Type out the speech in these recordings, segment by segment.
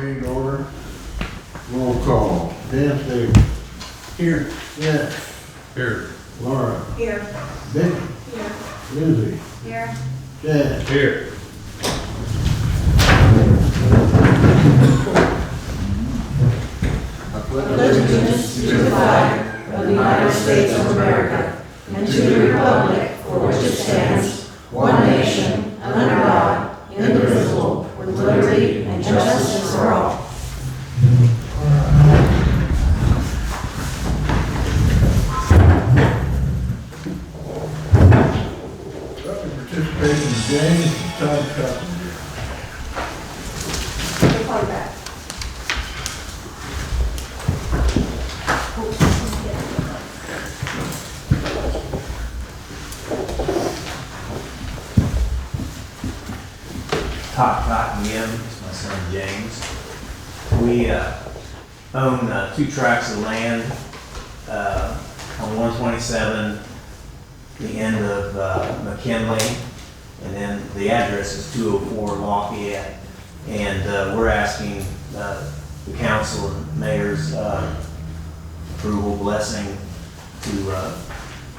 meeting to order. Roll call. Dan State. Here. Yes. Here. Laura. Here. Vicky. Here. Lindsay. Here. Chad. Here. I pledge Allegiance to the flag of the United States of America and to the republic for which it stands, one nation, under God, indivisible, with liberty and justice for all. Participation James and Todd Carpenter. We'll call you back. Todd again, it's my son James. We own 2 tracts of land on 127, the end of McKinley, and then the address is 204 Lafayette. And we're asking the council and mayor's approval, blessing to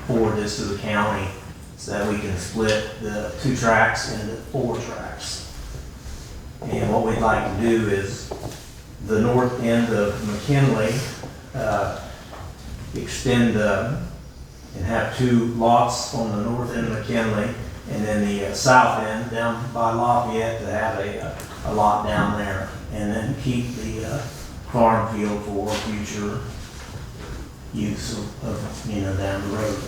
forward this to the county so that we can split the 2 tracts into 4 tracts. And what we'd like to do is the north end of McKinley, extend and have 2 lots on the north end of McKinley, and then the south end down by Lafayette to have a lot down there, and then keep the farm field for future use of down the road.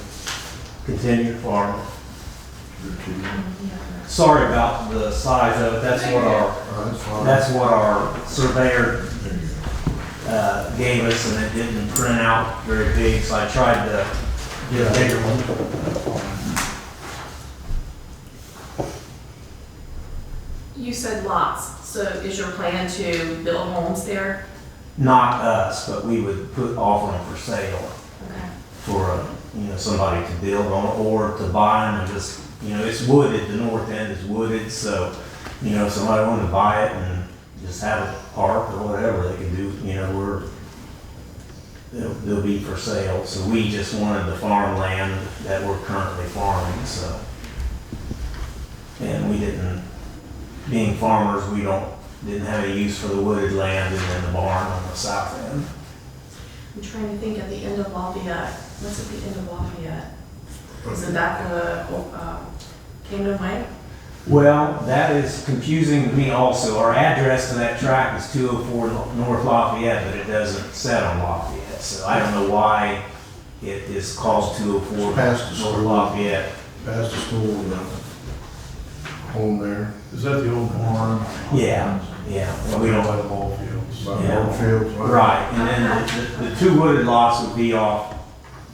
Continue to farm. Sorry about the size of it. That's what our surveyor gave us, and it didn't print out very big, so I tried to get a bigger one. You said lots, so is your plan to build homes there? Not us, but we would offer them for sale Okay. for somebody to build on or to buy them and just it's wooded. The north end is wooded, so if somebody wanted to buy it and just have a park or whatever, they can do. They'll be for sale. So we just wanted the farmland that we're currently farming. So, and we didn't, being farmers, we didn't have any use for the wooded land and then the barn on the south end. I'm trying to think at the end of Lafayette. What's at the end of Lafayette? Is it back in the Camden Way? Well, that is confusing to me also. Our address to that track is 204 North Lafayette, but it doesn't set on Lafayette. So I don't know why it is called 204 Past the North school. Lafayette. Past the school, the home there. Is that the old barn? Yeah. Well, we don't. By the ball fields. By Yeah. the fields. Right, and then the 2 wooded lots would be off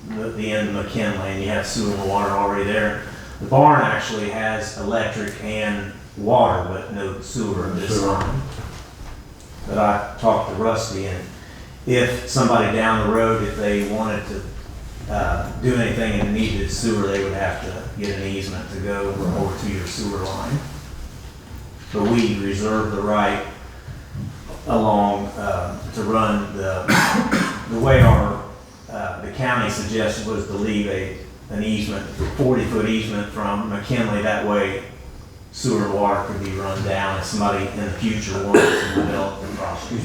the end of McKinley, and you have sewer and water already there. The barn actually has electric and water, but no sewer this time. But I talked to Rusty, and if somebody down the road, if they wanted to do anything and needed sewer, they would have to get an easement to go over to your sewer line. But we reserve the right along to run the way the county suggested was to leave an easement, 40-foot easement from McKinley. That way sewer and water could be run down if somebody in the future wanted to develop the property.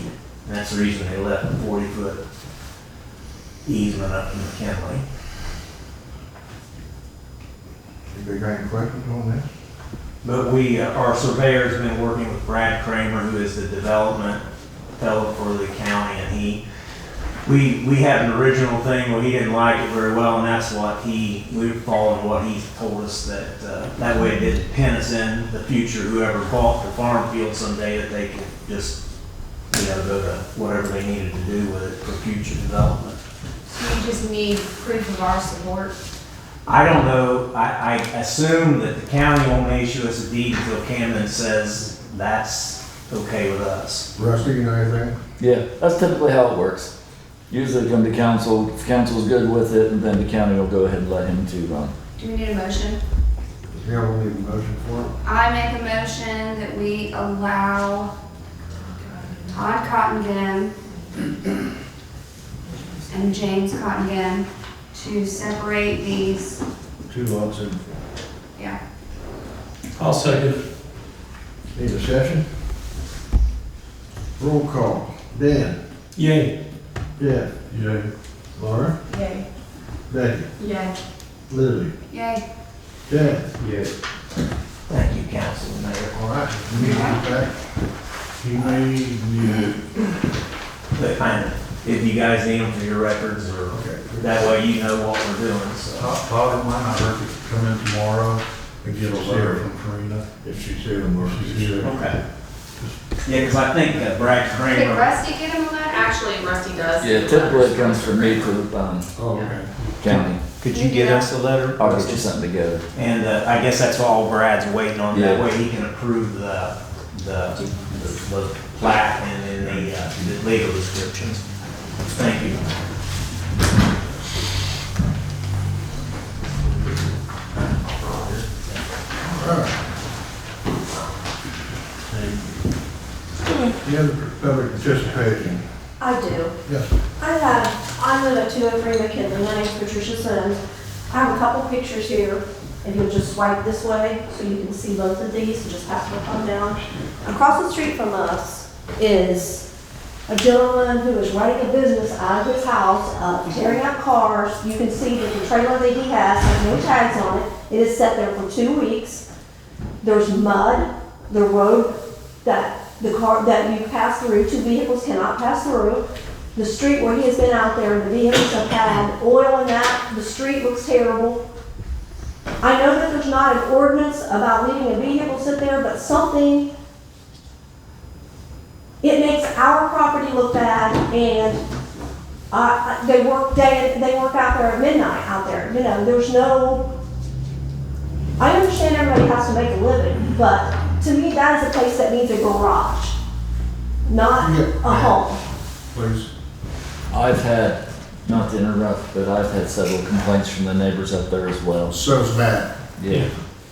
And that's the reason they left the 40-foot easement up to McKinley. Anybody got any questions on this? But our surveyor's been working with Brad Kramer, who is the development fellow for the county, and we had an original thing where he didn't like it very well, and that's what we were following what he told us, that way it didn't pin us in the future. Whoever bought the farm field someday, that they could just go to whatever they needed to do with it for future development. So you just need proof of our support? I don't know. I assume that the county won't issue us a deed until Camden says that's okay with us. Rusty, you know anything? Yeah, that's typically how it works. Usually come to council, if council's good with it, and then the county will go ahead and let him to run. Do we need a motion? Yeah, we'll need a motion for it. I make a motion that we allow Todd Cottingen and James Cottingen to separate these, 2 lots in. yeah. I'll second. Any discussion? Roll call. Dan? Yay. Jeff? Yay. Laura? Yay. Becky? Yay. Lily? Yay. Chad? Yay. Thank you, Council Mayor. All right, you need to get back. He may, But kind of, if you guys need them for your records, or Okay. that way you know what we're doing, so. Todd might not hurt to come in tomorrow and get a letter from Karina. If she's here tomorrow, she's here. Okay. Yeah, because I think Brad Did Kramer, Rusty get him on that? Actually, Rusty does. Yeah, typically it comes from me to the, Oh, okay. county. could you get us a letter? I'll get you something together. And I guess that's all Brad's waiting on, that Yeah. way he can approve the plat and then the legal descriptions. Thank you. All right. Any other public participation? I do. Yes. I live at 203 McKinley. My name's Patricia Sims. I have a couple pictures here, and you'll just swipe this way so you can see both of these. You just have to come down. Across the street from us is a gentleman who is running a business out of his house, tearing out cars. You can see that the trailer that he has no tags on it. It is set there for 2 weeks. There's mud. The road that the car that you pass through, 2 vehicles cannot pass through. The street where he has been out there, the vehicles have had oil in that. The street looks terrible. I know that there's not an ordinance about leaving a vehicle sit there, but something, it makes our property look bad, and they work out there at midnight out there. You know, there's no, I understand everybody has to make a living, but to me, that is a place that needs a garage, not Yeah. a home. Please. I've had, not to interrupt, but I've had several complaints from the neighbors up there as well. So's Matt. Yeah.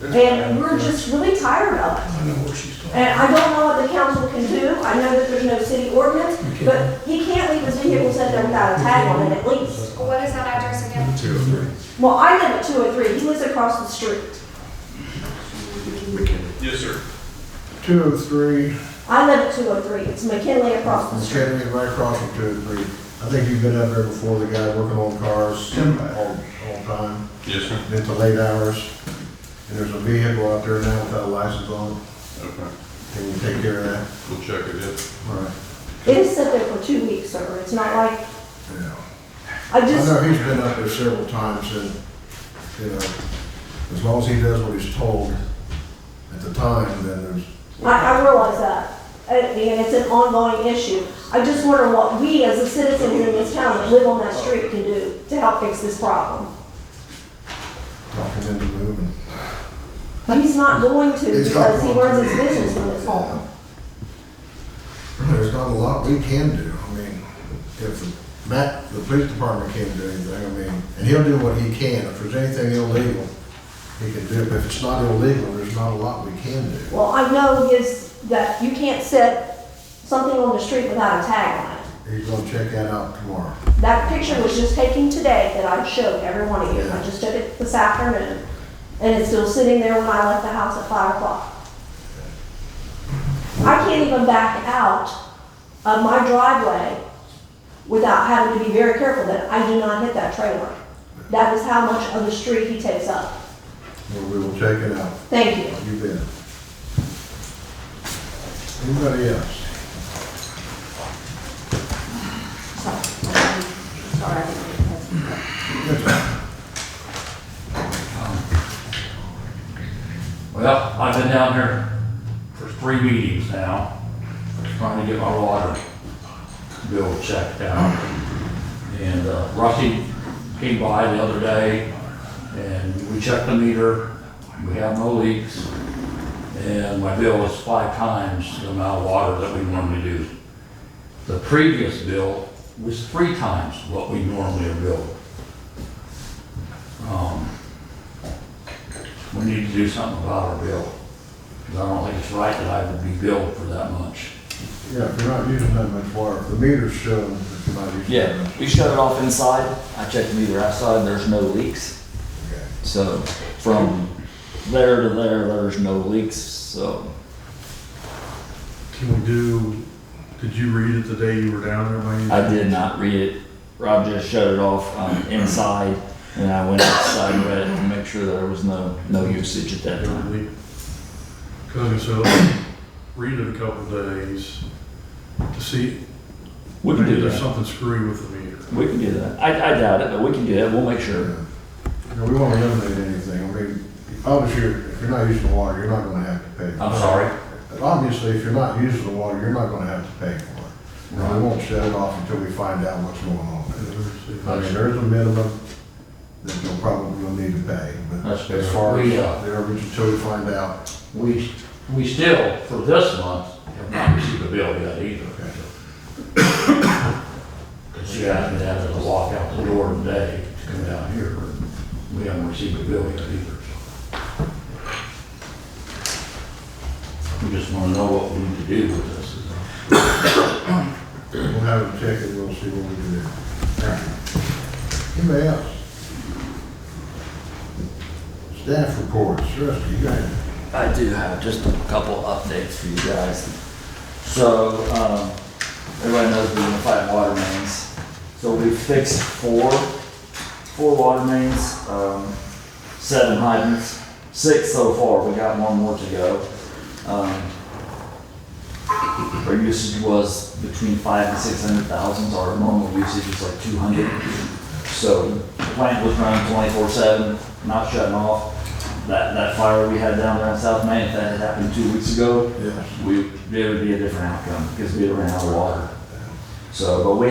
And we're just really tired of it. I know what she's talking And I don't know what the council can do. I know that there's no city ordinance, but he can't leave his vehicle sit there without a tag on it at least. What is that address again? 203. Well, I live at 203. He lives across the street. Yes, sir. 203, I live at 203. It's McKinley across the street. McKinney, right across from 203. I think you've been up there before, the guy working on cars all time. Yes, sir. Into late hours. And there's a vehicle out there now without a license on it. Okay. Can you take care of that? We'll check it, yes. All right. It is sit there for 2 weeks, sir. It's not like, Yeah. I I know just, he's been up there several times, and, you know, as long as he does what he's told at the time, then there's, I realize that. And it's an ongoing issue. I just wonder what we as the citizens in this town that live on that street can do to help fix this problem. talking into moving. But he's not going to He's not because he going runs to. his business from his home. There's not a lot we can do. I mean, if the police department can't do anything, I mean, and he'll do what he can. If there's anything illegal, he can do it. But if it's not illegal, there's not a lot we can do. Well, I know that you can't set something on the street without a tag on it. He's gonna check that out tomorrow. That picture was just taken today that I showed every one of you. I just took it this afternoon. And it's still sitting there when I left the house at 5 o'clock. I can't even back out of my driveway without having to be very careful that I do not hit that trailer. That is how much of the street he takes up. Well, we will check it out. Thank you. You bet. Anybody else? Sorry. That's right. Well, I've been down here for 3 meetings now, trying to get my water bill checked out. And Rusty came by the other day, and we checked the meter. We have no leaks, and my bill is 5 times the amount of water that we normally do. The previous bill was 3 times what we normally bill. We need to do something about our bill, because I don't think it's right that I would be billed for that much. Yeah, if you're not using that much water, the meter's showing that you're not using that Yeah, much. we shut it off inside. I checked the meter outside, there's no leaks. Okay. So from there to there, there's no leaks, so. Can we do, did you read it the day you were down there by any I chance? did not read it. Rob just shut it off inside, and I went outside and read it to make sure there was no usage at that time. Cause so, read it a couple days to see, We can maybe do there's that. something screwy with the meter. We can do that. I doubt it, but we can do that. We'll make sure. You know, we want to eliminate anything. I mean, obviously, if you're not using the water, you're not going to have to pay. I'm sorry. Obviously, if you're not using the water, you're not going to have to pay for it. You know, we won't shut it off until we find out what's going on. I mean, there's a minimum that you'll probably need to pay, but That's fair. as far as We, the average until we find out. We still, for this month, have not received a bill yet either. Cause she asked me to walk out the door today to come down here, but we haven't received a bill yet either. We just wanna know what we need to do with this. We'll have them check it, we'll see what we can do. Anybody else? Staff reports, Rusty, you got it? I do have just a couple updates for you guys. So, everybody knows we're gonna fight water mains. So we fixed four water mains, 7 hydrants, 6 so far. We got one more to go. Our usage was between 500,000 and 600,000. Our normal usage is like 200. So the plant was running 24/7, not shutting off. That fire we had down there in South Main, if that had happened 2 weeks ago, Yes. it would be a different outcome because we ran out of water. So, but we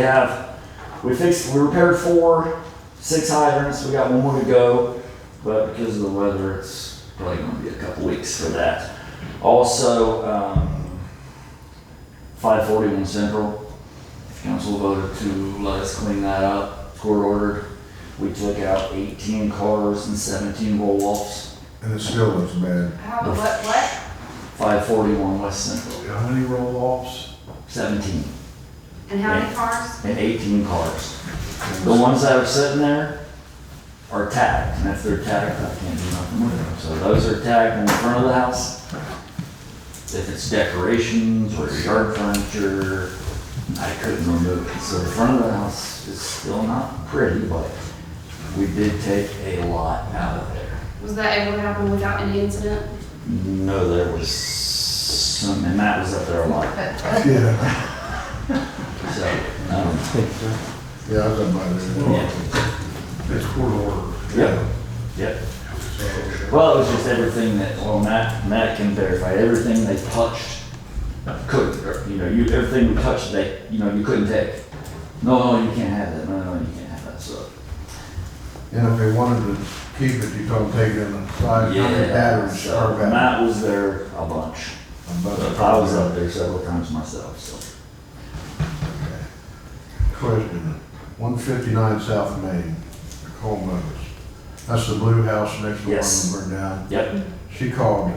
repaired 4, 6 hydrants. We got one more to go, but because of the weather, it's probably going to be a couple weeks for that. Also, 541 Central, council voted to let us clean that up, court ordered. We took out 18 cars and 17 roll-offs. And it still looks bad. How, what? 541 West Central, How many roll-offs? 17 And how many cars? and 18 cars. The ones that are sitting there are tagged, and if they're tagged, I can't do nothing with them. So those are tagged in the front of the house. If it's decorations or yard furniture, I couldn't remove it. So the front of the house is still not pretty, but we did take a lot out of there. Was that able to happen without any incident? No, there was some, and Matt was up there a lot. Yeah, So, yeah, I was up by there. yeah. It's court order. Yep. Yep. Well, it was just everything that, well, Matt can verify, everything they touched, couldn't, everything we touched, you couldn't take. No, you can't have that, no, you can't have that, so. And if they wanted to keep it, you told them take it inside, how many batteries So are batteries? Matt was there a bunch. But I was up there several times myself, so. Okay. Question, 159 South Main, Nicole Motors. That's the blue house next to the one Yes. that burned down. Yep, She called,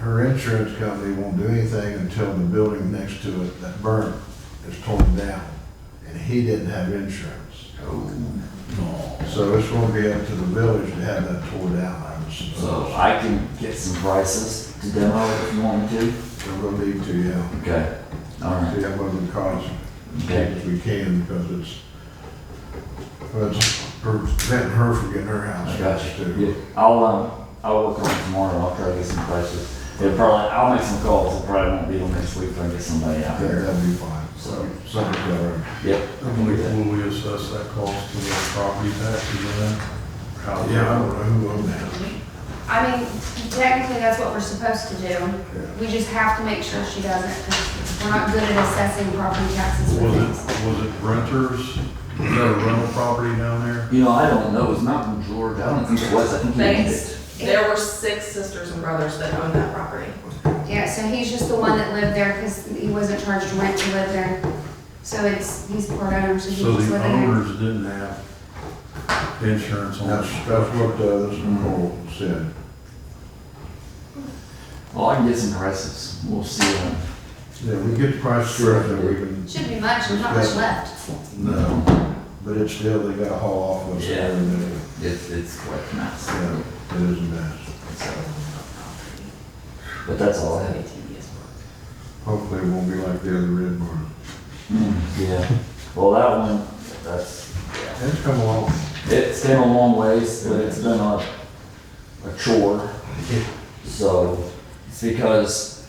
her insurance company won't do anything until the building next to it that burnt is torn down. And he didn't have insurance. So it's gonna be up to the village to have that tore down, I would so suppose. I can get some prices to demo it if you want me to. We're gonna need to, yeah. Okay, all right, See how much it costs, as okay, much as we can, because it's preventing her from getting her house I got fixed you. too. Yeah, I'll work on it tomorrow, I'll try to get some prices. I'll make some calls, it probably won't be till next week if I get somebody out Yeah, there. that'd be fine. So, Something's got her. yep. Will we assess that cost to the property taxes and then? How? Yeah, I don't know who owned that. I mean, technically, that's what we're supposed to do. Yeah. We just have to make sure she doesn't, 'cause we're not good at assessing property taxes for things. Was it renters? Was that a rental property down there? I don't know, it was Mountain George, I don't think it was, I think he owned Thanks. it. There were 6 sisters and brothers that owned that property. Yeah, so he's just the one that lived there because he wasn't charged rent to live there. So he's part owner, so he's So just the living there. owners didn't have insurance on That's this? what this Nicole said. Well, I can get some prices, we'll see, Yeah, we get the price straight, then we can, Shouldn't be much, not much left. no, but it's still, they gotta haul off what's there and then, It's quite a mess. yeah, it is a mess. So, but that's all I have. Hopefully it won't be like the other red barn. Yeah. Well, that one, that's, yeah. It's come along. It's been a long ways, but it's been a chore. So it's because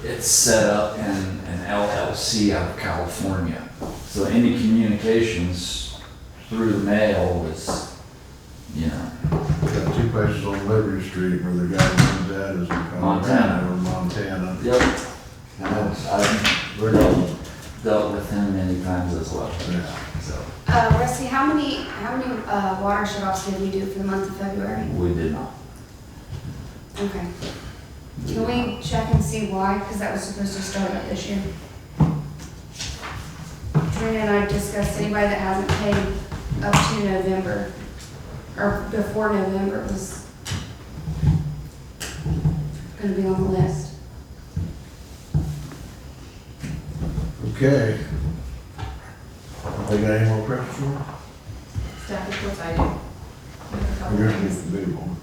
it's set up in an LLC out of California. So any communications through the mail is, you know, We got two places on Liberty Street where the guy runs that is in Montana. Colorado or Montana. yep. And We're dealt with him many times as well. yeah. So Rusty, how many water shut-offs did we do for the month of February? we did not. Okay. Can we check and see why? Because that was supposed to start up this year. Trina and I discussed anybody that hasn't paid up to November, or before November was gonna be on the list. Okay. They got any more questions for me? Staff reports I do. I have a couple You're things. the big one.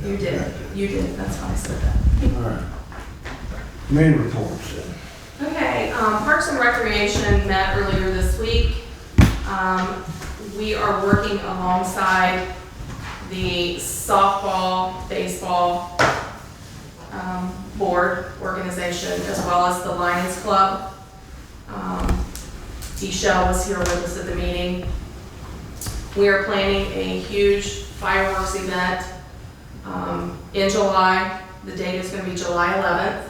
You did, that's why I said that. All right. Main reports then. Okay, Parks and Recreation met earlier this week. We are working alongside the softball, baseball board organization, as well as the Lions Club. Shell was here with us at the meeting. We are planning a huge fireworks event in July. The date is going to be July 11th.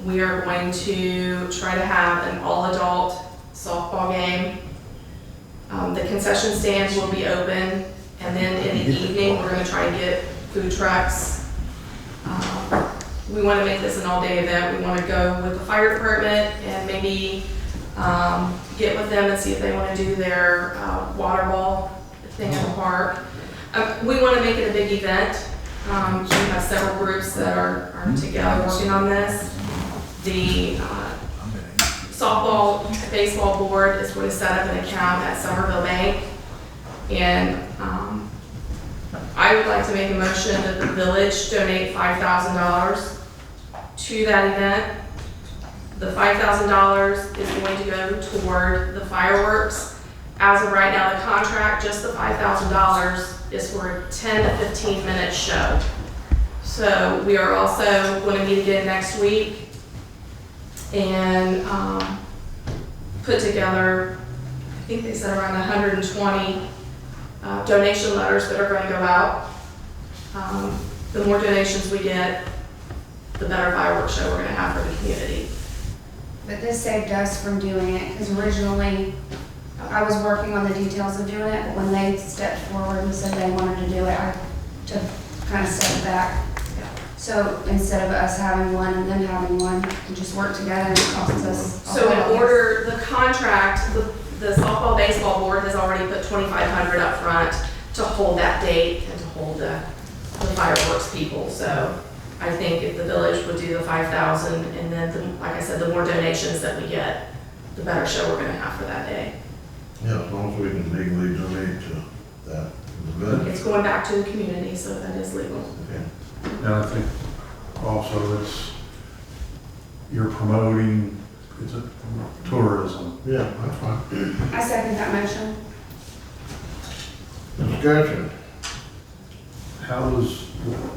We are going to try to have an all-adult softball game. The concession stands will be open, and then in the evening, we're going to try and get food trucks. We want to make this an all-day event. We want to go with the fire department and maybe get with them and see if they want to do their water ball thing in the park. We want to make it a big event. We have several groups that are together working on this. The softball, baseball board is going to set up an account at Somerville Bank. And I would like to make a motion that the village donate $5,000 to that event. The $5,000 is going to go toward the fireworks. As of right now, the contract, just the $5,000 is for a 10 to 15 minute show. So we are also going to meet again next week and put together, I think they said around 120 donation letters that are going to go out. The more donations we get, the better fireworks show we're going to have for the community. But this saved us from doing it, because originally, I was working on the details of doing it, but when they stepped forward and said they wanted to do it, I took kind of stepped back. So instead of us having one and then having one, we just work together and it costs us. So in order, the contract, the softball baseball board has already put $2,500 up front to hold that date and to hold the fireworks people. So I think if the village would do the $5,000 and then, like I said, the more donations that we get, the better show we're gonna have for that day. Yeah, as long as we can legally donate to that, it's good. It's going back to the community, so that is legal. Okay. And I think also you're promoting, it's a tourism. Yeah, that's fine. I second that motion. Discussion.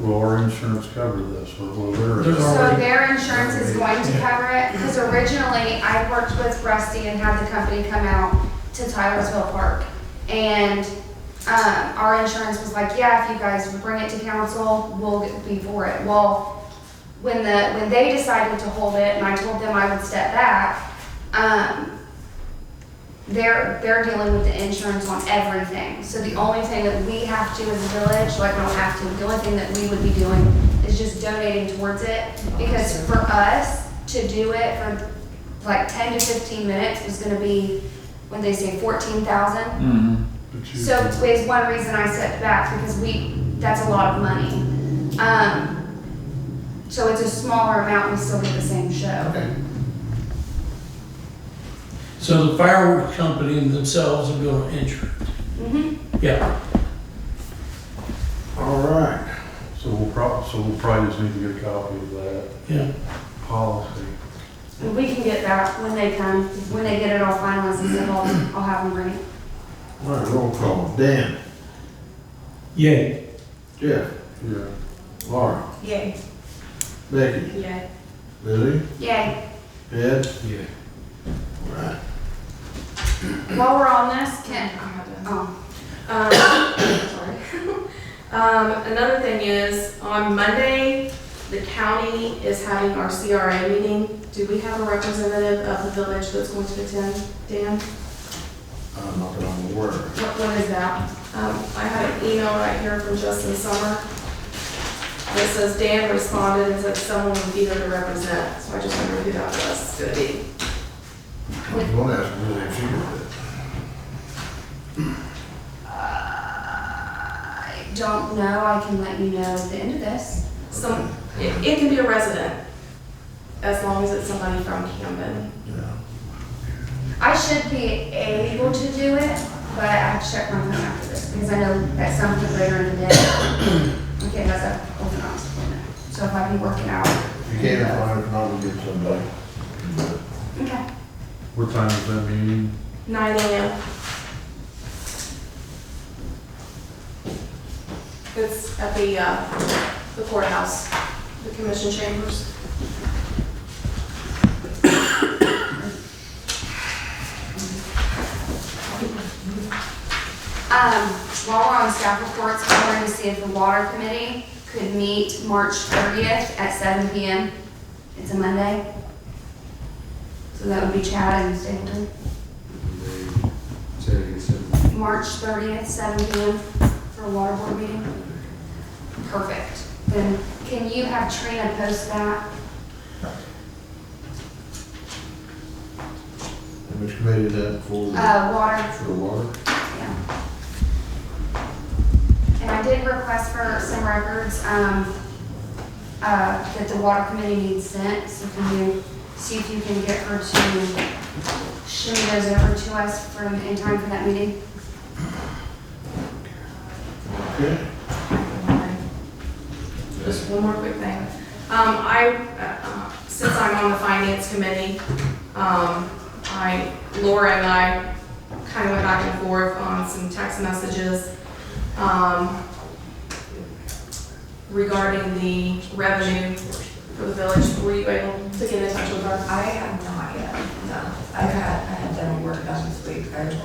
Will our insurance cover this, or will there? So their insurance is going to cover it, because originally I worked with Rusty and had the company come out to Tylersville Park. And our insurance was like, yeah, if you guys bring it to council, we'll be for it. Well, when they decided to hold it and I told them I would step back, they're dealing with the insurance on everything. So the only thing that we have to as a village, like we don't have to, the only thing that we would be doing is just donating towards it. Because for us to do it for like 10 to 15 minutes was gonna be, when they say 14,000. Mm-hmm. So is one reason I stepped back, because that's a lot of money. So it's a smaller amount, we still get the same show. Okay. So the fireworks company themselves are gonna enter. Yeah. All right. So we'll probably just need to get a copy of that Yeah. policy. And we can get that when they come, when they get it all finalized, and stuff, I'll have them bring it. All right, roll call. Dan, Yay. Jeff, Yeah. Laura, Yay. Becky, Yeah. Lizzie, Yay. Ed. Yeah. All right. While we're on this, I'm not done. oh, Another thing is, on Monday, the county is having our CRA meeting. Do we have a representative of the village that's going to attend, Dan? Not that I'm aware of. What is that? I had an email right here from Justin Summer that says Dan responded and said someone would be there to represent, so I just wondered who that was gonna be. I was going to ask Lizzie if she did I don't know, I can let you know at the end of this. It can be a resident, as long as it's somebody from Camden. that. Yeah. I should be able to do it, but I have to check my phone after this, because I know that some people later in the day, okay, that's a open house appointment. So if I be working out. If you can't find it, if not, we'll get somebody. Okay. What time is that meeting? 9 a.m. It's at the courthouse, the commission chambers. While we're on staff reports, I wanted to see if the water committee could meet March 30th at 7 p.m. It's a Monday. So that would be Chad and Stapleton. March 30th, 7 p.m. for a water board meeting. Perfect. Then can you have Trina post that? And which committee is that for? Water. For water? Yeah. And I did request for some records, that the water committee needs sent, so can you see if you can get her to shimmy those over to us in time for that meeting? Okay. Just one more quick thing. Since I'm on the finance committee, Laura and I kind of went back and forth on some text messages, regarding the revenue for the village. Were you able to get in touch with her? I have not yet, no. I had done work done this week. Okay.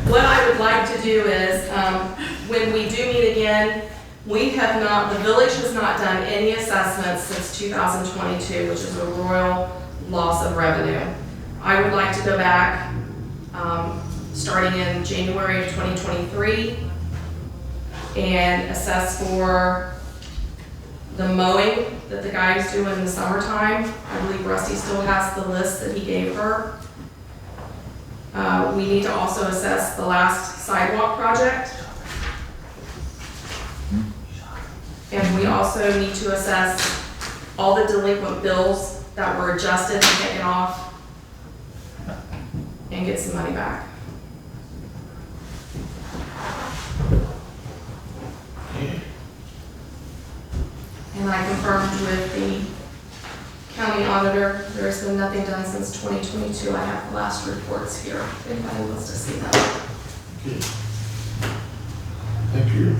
What I would like to do is, when we do meet again, the village has not done any assessments since 2022, which is a royal loss of revenue. I would like to go back, starting in January of 2023, and assess for the mowing that the guys do in the summertime. I believe Rusty still has the list that he gave her. We need to also assess the last sidewalk project. And we also need to assess all the delinquent bills that were adjusted and taken off and get some money back. And I confirmed with the county auditor, there's been nothing done since 2022. I have the last reports here, if anybody wants to see them. Okay. Thank you.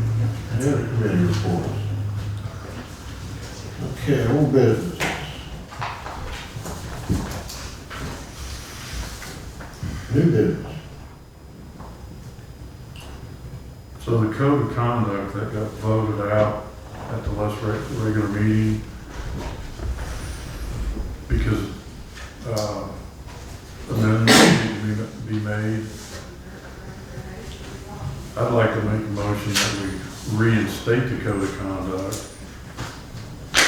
Any other committee reports? Okay, old business. New business. So the code of conduct that got voted out at the last regular meeting, because amendments need to be made, I'd like to make a motion that we reinstate the code of conduct.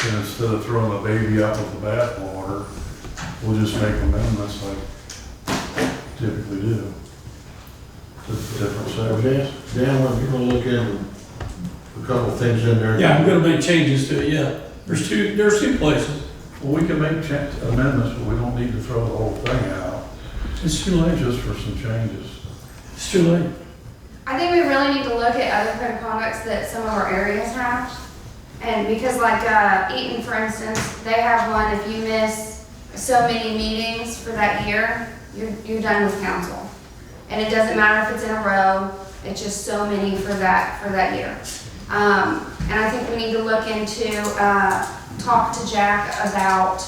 And instead of throwing the baby out with the bathwater, we'll just make amendments like typically do to different So sections. Dan, we're gonna look into a couple of things in there. Yeah, I'm gonna make changes to it, yeah. There's two places. Well, we can make amendments, but we don't need to throw the whole thing out, It's too late. just for some changes. It's too late. I think we really need to look at other code of conducts that some of our areas have. And because like, Eaton, for instance, they have one, if you miss so many meetings for that year, you're done with council. And it doesn't matter if it's in a row, it's just so many for that year. And I think we need to look into, talk to Jack about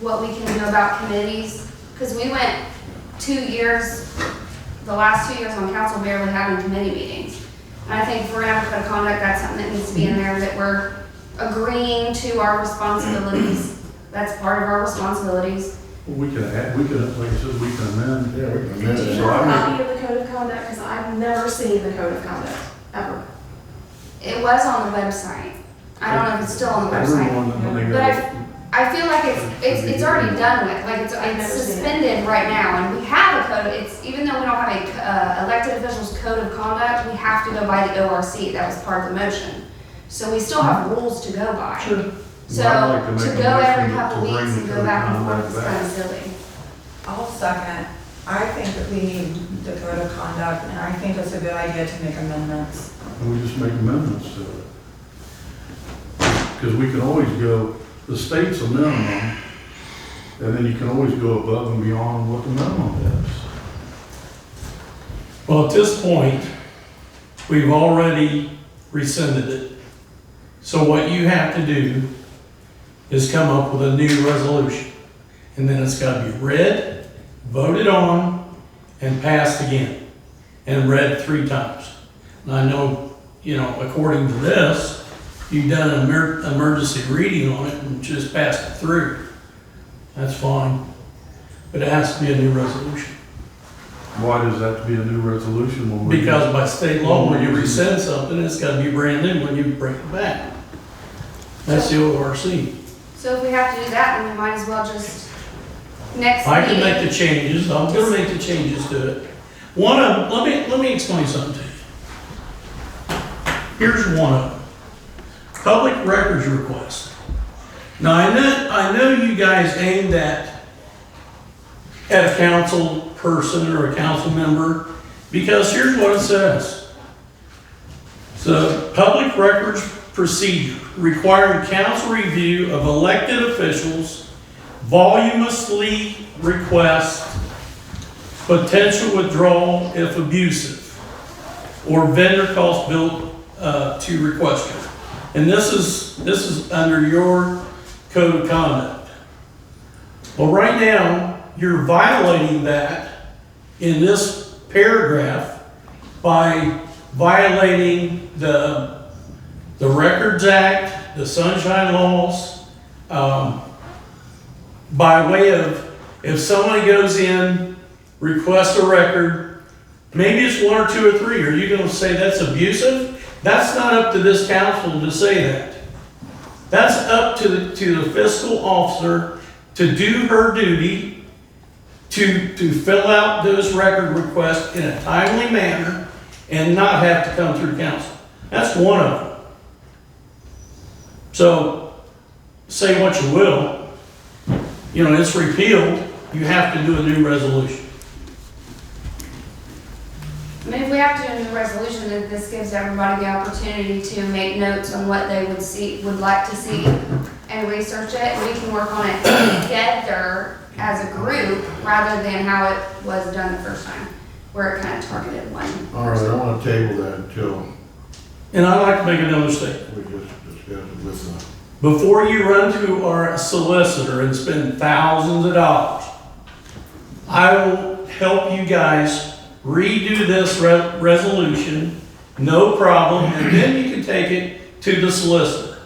what we can do about committees. Because we went 2 years, the last 2 years on council barely having committee meetings. And I think if we're gonna have a code of conduct, that's something that needs to be in there, that we're agreeing to our responsibilities. That's part of our responsibilities. We can add, like I said, we can amend. Yeah, we can amend Do it. you So have a I copy of the code of conduct? Because I've never seen the code of conduct, ever. It was on the website. I don't know if it's still on the website. Everyone, when they But go, I feel like it's already done with, like it's suspended right now, and we have a code, even though we don't have a elected officials code of conduct, we have to go by the ORC, that was part of the motion. So we still have rules to go by. Sure. So Well, I'd like to to make a go every motion couple to bring weeks the and code go of back and conduct forth is kind of back. silly. I'll second. I think that we need the code of conduct, and I think it's a good idea to make amendments. and we just make amendments to it. Because we can always go, the state's a minimum, and then you can always go above and beyond what the minimum is. Well, at this point, we've already rescinded it. So what you have to do is come up with a new resolution. And then it's gotta be read, voted on, and passed again, and read 3 times. And I know, according to this, you've done an emergency reading on it and just passed it through. That's fine, but it has to be a new resolution. Why does that have to be a new resolution when we? Because by state law, when you rescind something, it's gotta be brand new when you bring it back. That's the ORC. So if we have to do that, then we might as well just, next I can make meeting. the changes, I'm gonna make the changes to it. Let me explain something to you. Here's one of them. Public records request. Now, I know you guys aimed at a council person or a council member, because here's what it says. The public records procedure requiring council review of elected officials, voluminously request potential withdrawal if abusive, or vendor cost bill to requester. And this is under your code of conduct. Well, right now, you're violating that in this paragraph by violating the Records Act, the Sunshine Laws, by way of, if somebody goes in, requests a record, maybe it's 1 or 2 or 3, are you gonna say that's abusive? That's not up to this council to say that. That's up to the fiscal officer to do her duty, to fill out those record requests in a timely manner and not have to come through council. That's one of them. So, say what you will, it's repealed, you have to do a new resolution. I mean, if we have to do a new resolution, then this gives everybody the opportunity to make notes on what they would like to see and research it, and we can work on it together as a group, rather than how it was done the first time, where it kind of targeted one. All right, I want to table that until And I'd like to make another statement. we just discuss it with Before you run to our solicitor and spend thousands of dollars, I will help you guys redo this resolution, no problem, and then you can take it to the solicitor.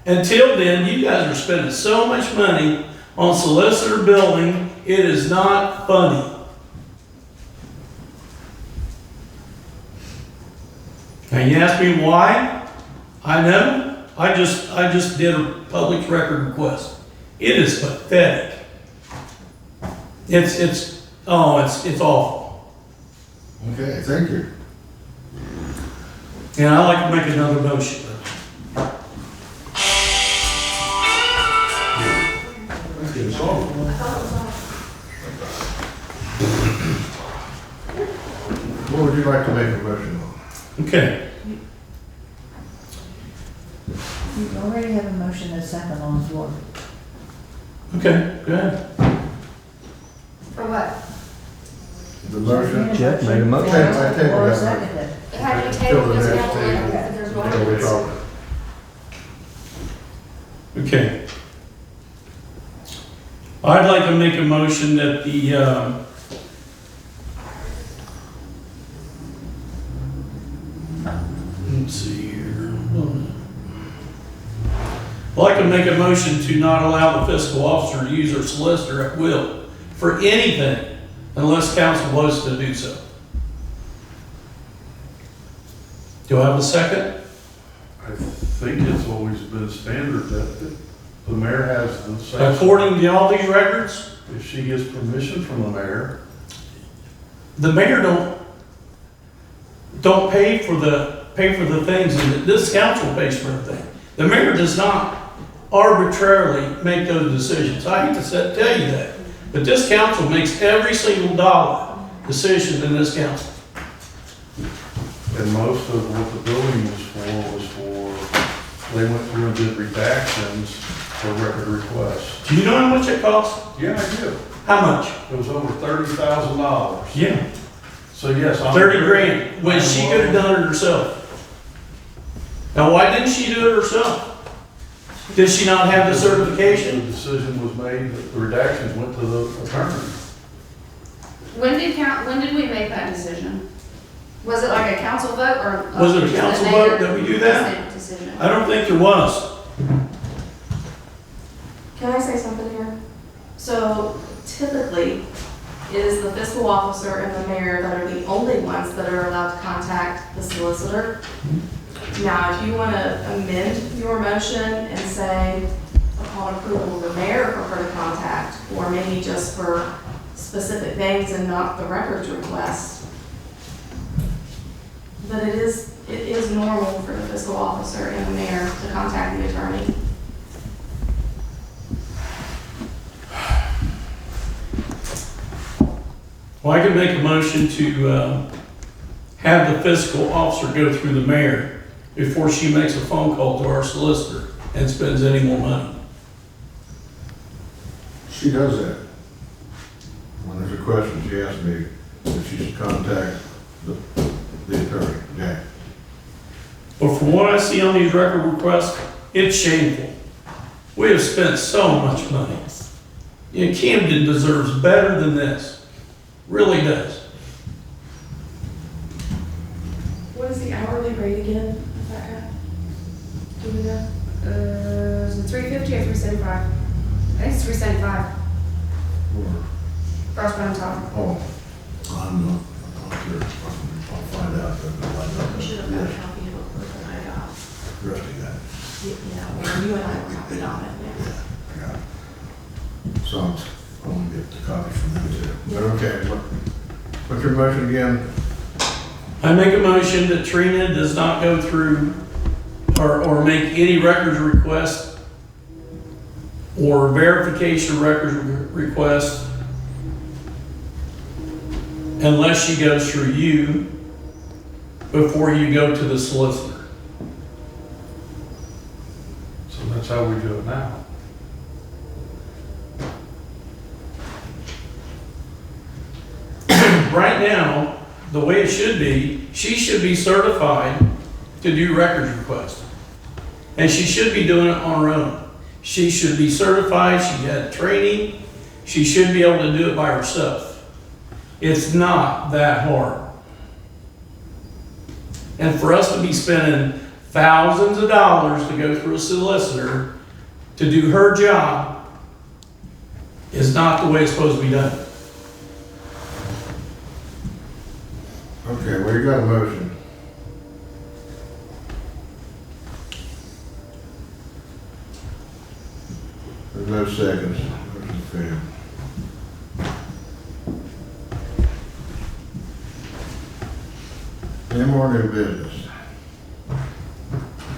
Until then, you guys are spending so much money on solicitor billing, it is not funny. And you ask me why? I know. I just did a public record request. It is pathetic. It's awful. Okay, thank you. And I'd like to make another motion. Let's get this over. What would you like to make a motion on? Okay, You already have a motion and a second on the floor. okay, go ahead. For what? The motion? Jeff made a motion. I take Or that. seconded. It had to be tabled because we have to Table. look if there's one. Until we talk. Okay. I'd like to make a motion that the, let's see here. I'd like to make a motion to not allow the fiscal officer to use her solicitor at will for anything unless council votes to do so. Do I have a second? I think it's always been standard that the mayor has the say. According to all these records, If she gets permission from the mayor, the mayor don't pay for the things, and this council pays for everything. The mayor does not arbitrarily make those decisions. I hate to tell you that, but this council makes every single dollar decision in this council. and most of what the building was for, they went through and did redactions for record requests. Do you know how much it costs? Yeah, I do. How much? It was over $30,000. Yeah. So yes, I'm. 30 grand, when she could have done it herself. Now, why didn't she do it herself? Did she not have the The certification? decision was made that the redactions went to the attorney. When did we make that decision? Was it like a council vote or? Was it a council vote that we do that? Decision. I don't think there was. Can I say something here? So typically, it is the fiscal officer and the mayor that are the only ones that are allowed to contact the solicitor. Now, if you want to amend your motion and say upon approval of the mayor for her to contact, or maybe just for specific things and not the records request, but it is normal for the fiscal officer and the mayor to contact the attorney. Well, I could make a motion to have the fiscal officer go through the mayor before she makes a phone call to our solicitor and spends any more money. She does that. When there's a question, she asks me if she should contact the attorney, Jack. But from what I see on these record requests, it's shameful. We have spent so much money. You know, Camden deserves better than this. Really does. What is the hourly rate again? Is that right? Do we know? Is it 350 or 375? I think it's 375. That's what I'm talking. Oh, I'm not sure. I'll find out. We should have got a copy of it that I got. Rusty got it. Yeah, well, you and I were copied on it, yeah. I got it. So I'm gonna get the copy from them too. But okay, what's your motion again? I make a motion that Trina does not go through or make any records request or verification records request unless she goes through you before you go to the solicitor. So that's how we do it now. Right now, the way it should be, she should be certified to do records requests. And she should be doing it on her own. She should be certified, she had training, she should be able to do it by herself. It's not that hard. And for us to be spending thousands of dollars to go through a solicitor to do her job is not the way it's supposed to be done. Okay, well, you got a motion. There's no seconds. Motion failed. Any more new business?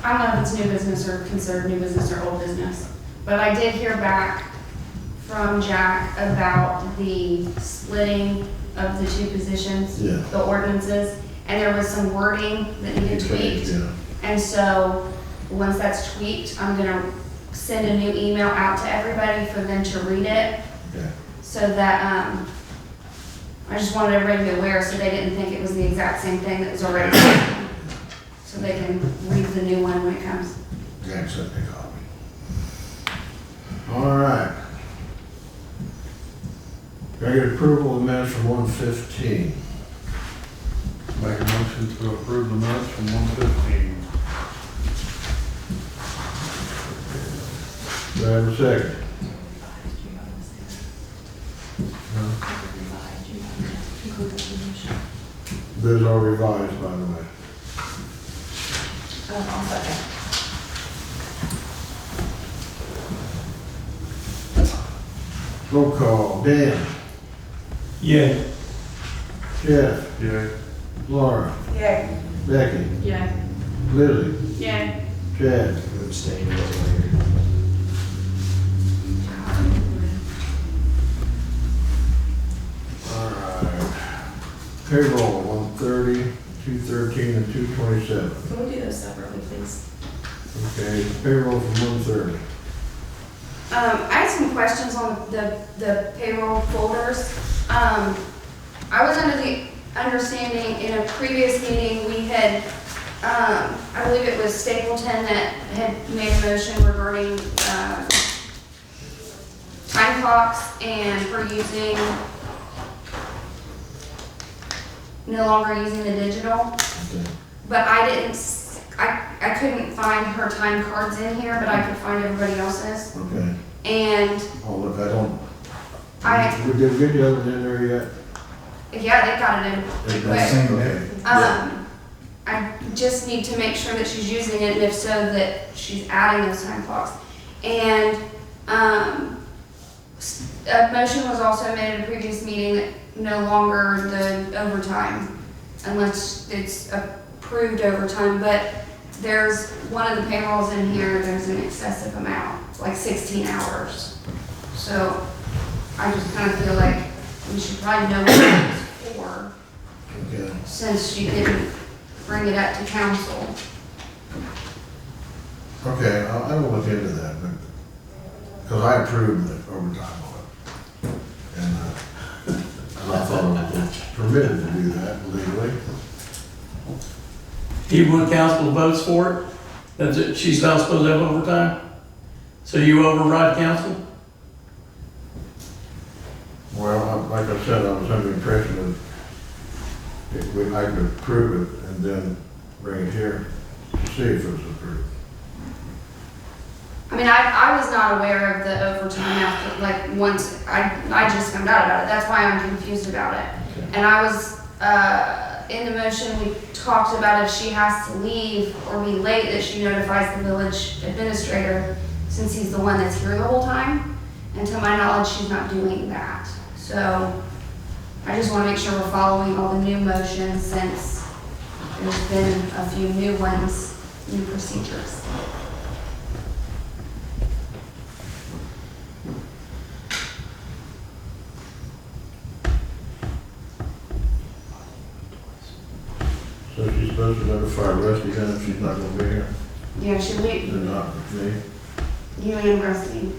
I don't know if it's new business or considered new business or old business, but I did hear back from Jack about the splitting of the two positions, Yeah. the ordinances, and there was some wording that needed tweaked. Yeah. And so, once that's tweaked, I'm gonna send a new email out to everybody for them to read it, Okay. so that, I just wanted everybody to be aware, so they didn't think it was the exact same thing that was already written. So they can read the new one when it comes. Jack sent me a copy. All right. Can I get approval of minutes from 1:15? Make a motion to approve the minutes from 1:15. Do I have a second? No? Those are revised, by the way. I'll second. Roll call, Dan, Yeah. Jeff, Yeah. Laura, Yay. Becky, Yay. Lizzie, Yay. Chad. All right. Payroll, 130, 213, and 227. Can we do those separately, please? Okay, payroll from 130. I had some questions on the payroll folders. I was under the understanding in a previous meeting, we had, I believe it was Stapleton that had made a motion regarding, time clocks and for using, no longer using the digital. Okay. But I couldn't find her time cards in here, but I could find everybody else's. Okay. And Oh, look, I don't. I- We did get the other in there yet? yeah, they got it in pretty quick. Okay. I just need to make sure that she's using it, and if so, that she's adding those time clocks. And, a motion was also made at a previous meeting that no longer the overtime, unless it's approved overtime, but there's, one of the payrolls in here, there's an excessive amount, like 16 hours. So, I just kind of feel like we should probably know what it's for, Okay. since she didn't bring it up to council. Okay, I will look into that, but, because I approved the overtime on it. And I thought it was permitted to do that legally. You want council votes for it? That's it, she's not supposed to have overtime? So you override council? Well, like I said, I was under the impression that I could approve it and then bring it here to see if it was approved. I mean, I was not aware of the overtime after, like, once, I just found out about it, that's why I'm confused about it. Okay. And I was, in the motion, we talked about if she has to leave or be late, that she notifies the village administrator, since he's the one that's here the whole time. And to my knowledge, she's not doing that. So, I just wanna make sure we're following all the new motions, since there's been a few new ones, new procedures. So she's supposed to notify Rusty then if she's not gonna be here? Yeah, should we, And not me? you and Rusty.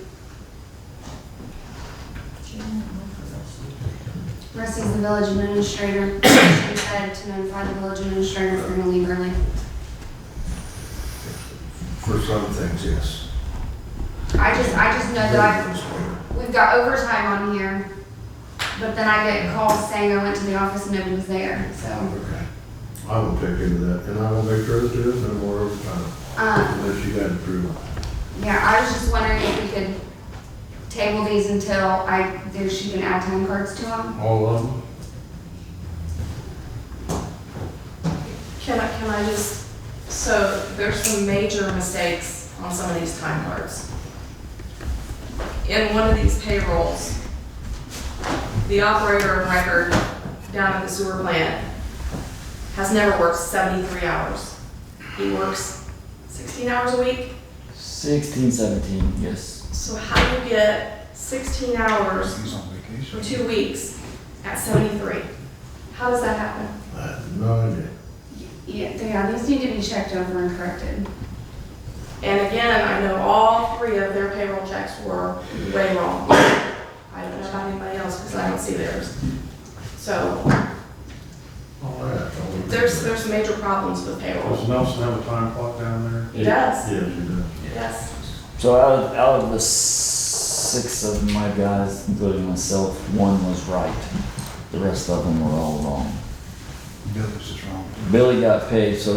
Rusty's the village administrator. She said to notify the village administrator if we're gonna leave early. For some things, yes. I just know that we've got overtime on here, but then I get calls saying I went to the office and nobody was there, so. Okay. I will take into that, and I will make sure that there's no more overtime, unless you got approval. Yeah, I was just wondering if we could table these until she can add time cards to them. All of them? Can I just, so there's some major mistakes on some of these time cards. In one of these payrolls, the operator of record down at the sewer plant has never worked 73 hours. He works 16 hours a week. 16, 17, yes. So how do you get 16 hours He's on vacation. for 2 weeks at 73? How does that happen? I have no idea. Yeah, these need to be checked over and corrected. And again, I know all 3 of their payroll checks were way wrong. I don't know about anybody else because I don't see theirs. So All that. there's major problems with payroll. Does Nelson have a time clock down there? He does, Yes, he does. yes. So out of the 6 of my guys, including myself, 1 was right. The rest of them were all wrong. Billy's is wrong. Billy got paid, so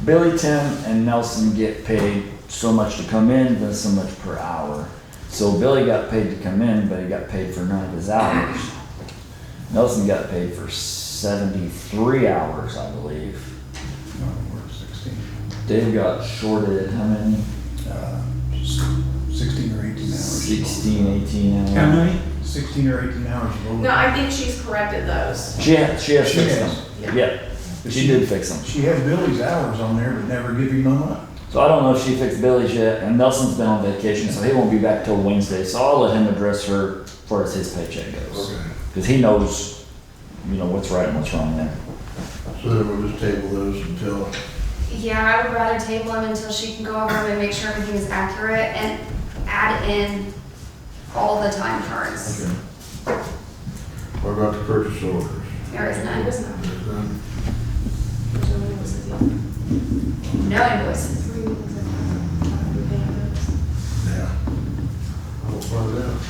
Billy, Tim, and Nelson get paid so much to come in, then so much per hour. So Billy got paid to come in, but he got paid for none of his hours. Nelson got paid for 73 hours, I believe. No, we're 16. Dave got shorted, how many? 16 or 18 hours. 16, 18 hours. How many? 16 or 18 hours of overtime. No, I think she's corrected those. She has She fixed has. them. Yeah, she did fix them. She had Billy's hours on there, but never give him no money. So I don't know if she fixed Billy's yet, and Nelson's been on vacation, so he won't be back till Wednesday, so I'll let him address her as far as his paycheck goes. Okay. Because he knows, what's right and what's wrong there. So then we'll just table those until, Yeah, I would rather table them until she can go over them and make sure everything is accurate and add in all the time cards. okay. What about the purchase orders? There is none. There's none. There's none? There's no invoices either. No invoices. 3 weeks of time. We pay those. Yeah. I will find out.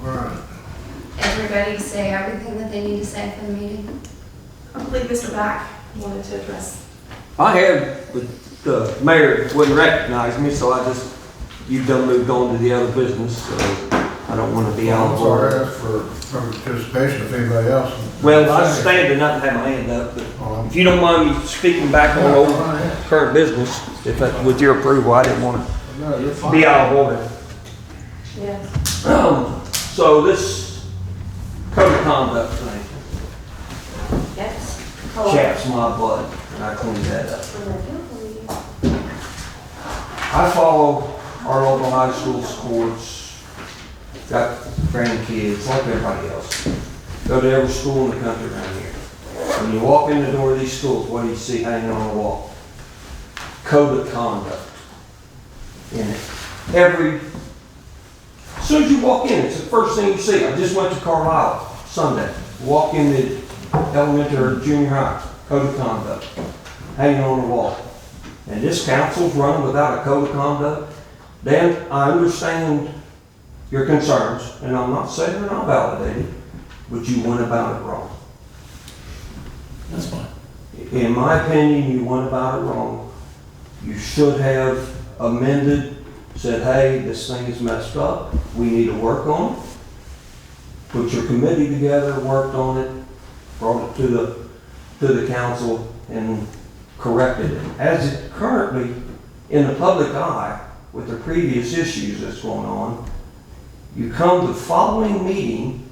All right. Everybody say everything that they need to say for the meeting. I believe Mr. Back wanted to address. I had, but the mayor wouldn't recognize me, so you've done moved on to the other business, so I don't want to be out I'm of sorry, order. ask for participation if anybody else. Well, I was standing up and had my hand up, but Oh, if you don't mind me speaking back on old I'm- current business, if that, with your approval, I didn't want No, you're to fine. be out of order. Yes. So this code of conduct thing, Yes. chaps my blood, and I cleaned that up. I follow our local high school sports, got grandkids like everybody else. Go to every school in the country around here. When you walk in the door of these schools, what do you see hanging on the wall? Code of conduct in it. As soon as you walk in, it's the first thing you see. I just went to Carlisle Sunday. Walk in the elementary or junior high, code of conduct, hanging on the wall. And this council's running without a code of conduct. Dan, I understand your concerns, and I'm not saying they're not validated, but you went about it wrong. That's fine. In my opinion, you went about it wrong. You should have amended, said, hey, this thing is messed up, we need to work on it. Put your committee together, worked on it, brought it to the council and corrected it. As it currently in the public eye with the previous issues that's going on, you come the following meeting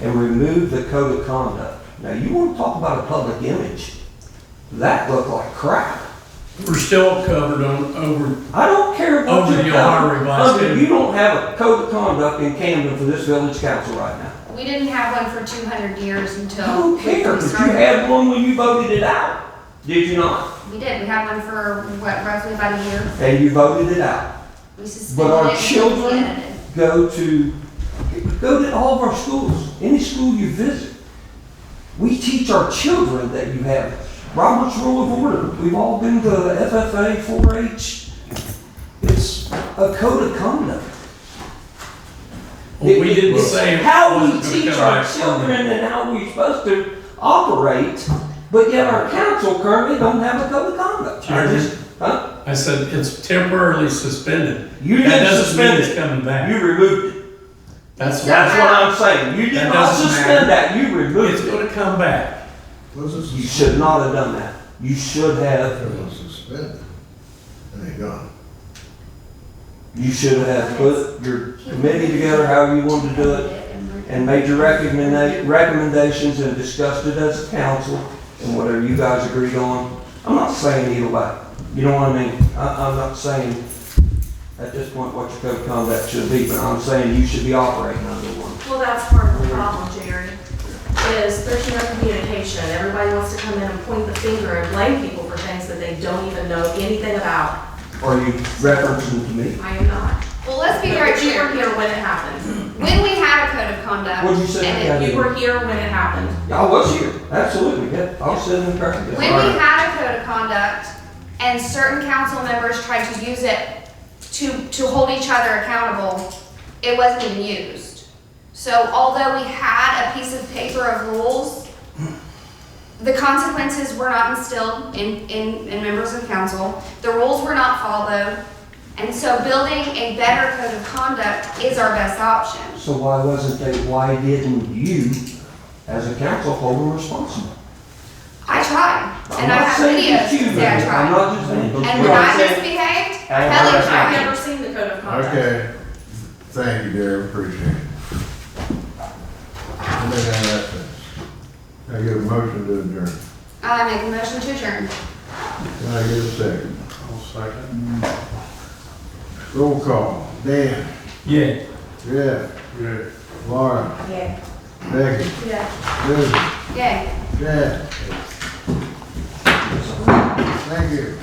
and remove the code of conduct. Now, you want to talk about a public image? That looked like crap. We're still covered over, I don't care what Over you're the Ohio covered Revised under. Code. You don't have a code of conduct in Camden for this village council right now. We didn't have one for 200 years until. I don't care, we but you started. had one when you voted it out. Did you not? We did. We had one for, what, roughly about a year. And you voted it out. We suspended But our it and children implemented it. go to all of our schools, any school you visit. We teach our children that you have Robert's Rule of Order. We've all been to FFA, 4-H. It's a code of conduct. well, we didn't say. it How we wasn't gonna teach come our back children permanent. and how we're supposed to operate, but yet our council currently don't have a code of conduct. Huh? I said it's temporarily suspended. You That didn't doesn't suspend mean it's it. coming back. You removed it. That's That's what I'm saying. You did That not doesn't suspend matter. that. You removed It's it. gonna come back. Was it You should not have done that. You should have. It was suspended. It ain't done. You should have put your committee together, however you wanted to do it, and made your recommendations and discussed it as a council, and whatever you guys agreed on. I'm not saying either way. You know what I mean? I'm not saying at this point what your code of conduct should be, but I'm saying you should be operating under one. Well, that's part of the problem, Jerry, is there's no communication. Everybody wants to come in and point the finger and blame people for things that they don't even know anything about. Are you referencing to me? I am not. Well, let's be But very you were clear. here when it happened. When we had a code of conduct. What'd you say? and You were here when it happened. I was here, absolutely, yeah. I was sitting in the crowd. When we had a code of conduct and certain council members tried to use it to hold each other accountable, it wasn't even used. So although we had a piece of paper of rules, the consequences were not instilled in members of council. The rules were not followed. And so building a better code of conduct is our best option. So why didn't you, as a council, hold them responsible? I tried, I'm and I not have saying videos that you to say I did. I'm tried. not just saying. And You're when not I saying- misbehaved, And Kelly I've tried. never seen the code of conduct. Okay, thank you, Darren, appreciate it. Let me have that then. I get a motion to adjourn. I make a motion to adjourn. Can I get a second? I'll second. Roll call. Dan? Yeah. Jeff? Yeah. Laura? Yeah. Becky? Yeah. Susan? Yay. Chad? Thank you.